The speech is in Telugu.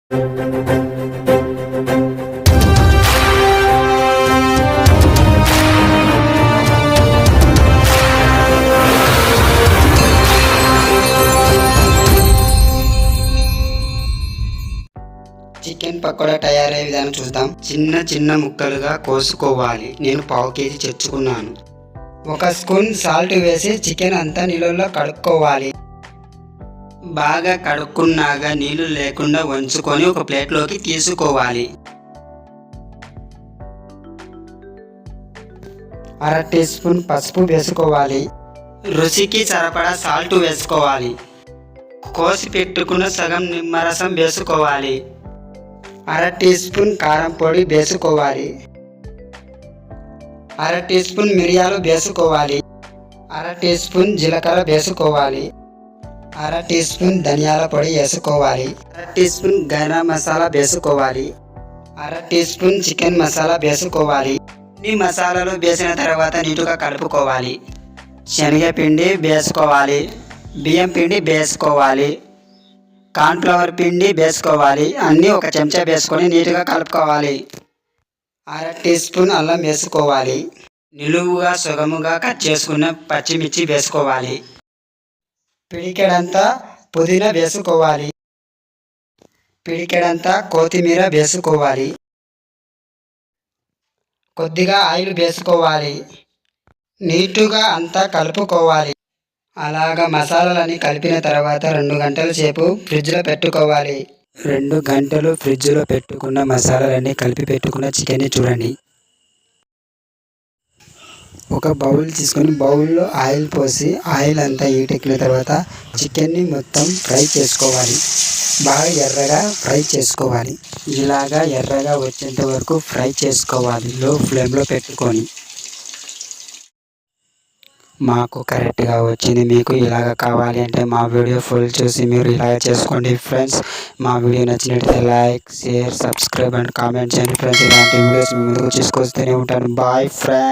చికెన్ పకోడా తయారయ్యే విధానం చూద్దాం. చిన్న చిన్న ముక్కలుగా కోసుకోవాలి. నేను పావు కేజీ తెచ్చుకున్నాను. 1 స్పూన్ సాల్ట్ వేసి చికెన్ అంతా నీళ్ళలో కడుక్కోవాలి. బాగా కడుక్కున్నాక నీళ్లు లేకుండా వంచుకొని ఒక ప్లేట్లోకి తీసుకోవాలి. 1/2 టీ స్పూన్ పసుపు వేసుకోవాలి. రుచికి సరిపడా సాల్ట్ వేసుకోవాలి. కోసి పెట్టుకున్న సగం నిమ్మరసం వేసుకోవాలి. 1/2 టీ స్పూన్ కారం పొడి వేసుకోవాలి. 1/2 టీ స్పూన్ మిరియాలు వేసుకోవాలి. 1/2 టీ స్పూన్ జీలకర్ర వేసుకోవాలి. 1/2 టీ స్పూన్ ధనియాల పొడి వేసుకోవాలి. 1/2 టీ స్పూన్ గరం మసాలా వేసుకోవాలి. 1/2 టీ స్పూన్ చికెన్ మసాలా వేసుకోవాలి. ఈ మసాలాలు వేసిన తర్వాత నీటుగా కలుపుకోవాలి. శనగపిండి వేసుకోవాలి. బియ్యం పిండి వేసుకోవాలి. కార్న్ఫ్లవర్ పిండి వేసుకోవాలి. అన్నీ 1 చెంచా వేసుకొని నీట్గా కలుపుకోవాలి. 1/2 టీ స్పూన్ అల్లం వేసుకోవాలి. నిలువుగా సుగముగా కట్ చేసుకున్న పచ్చిమిర్చి వేసుకోవాలి. పిడికెడంతా పుదీనా వేసుకోవాలి. పిడికెడంతా కొత్తిమీర వేసుకోవాలి. కొద్దిగా ఆయిల్ వేసుకోవాలి. నీటుగా అంతా కలుపుకోవాలి. అలాగా మసాలాలన్నీ కలిపిన తర్వాత 2 గంటల సేపు ఫ్రిడ్జ్లో పెట్టుకోవాలి. 2 గంటలు ఫ్రిడ్జ్లో పెట్టుకున్న మసాలాలన్నీ కలిపి పెట్టుకున్న చికెన్ని చూడండి. ఒక బౌల్ తీసుకొని బౌల్లో ఆయిల్ పోసి ఆయిల్ అంతా హీటెక్కిన తర్వాత చికెన్ని మొత్తం ఫ్రై చేసుకోవాలి. బాగా ఎర్రగా ఫ్రై చేసుకోవాలి. ఇలాగా ఎర్రగా వచ్చేంత వరకు ఫ్రై చేసుకోవాలి లో ఫ్లేమ్లో పెట్టుకొని. మాకు కరెక్ట్గా వచ్చింది. మీకు ఇలాగ కావాలి అంటే మా వీడియో ఫుల్ చూసి మీరు ఇలాగ చేసుకోండి ఫ్రెండ్స్. మా వీడియో నచ్చినట్లయితే like, share, subscribe and comment చేయండి ఫ్రెండ్స్. ఇలాంటి వీడియోస్ మీ ముందుకు తీసుకొస్తూనే ఉంటాను. Bye friends.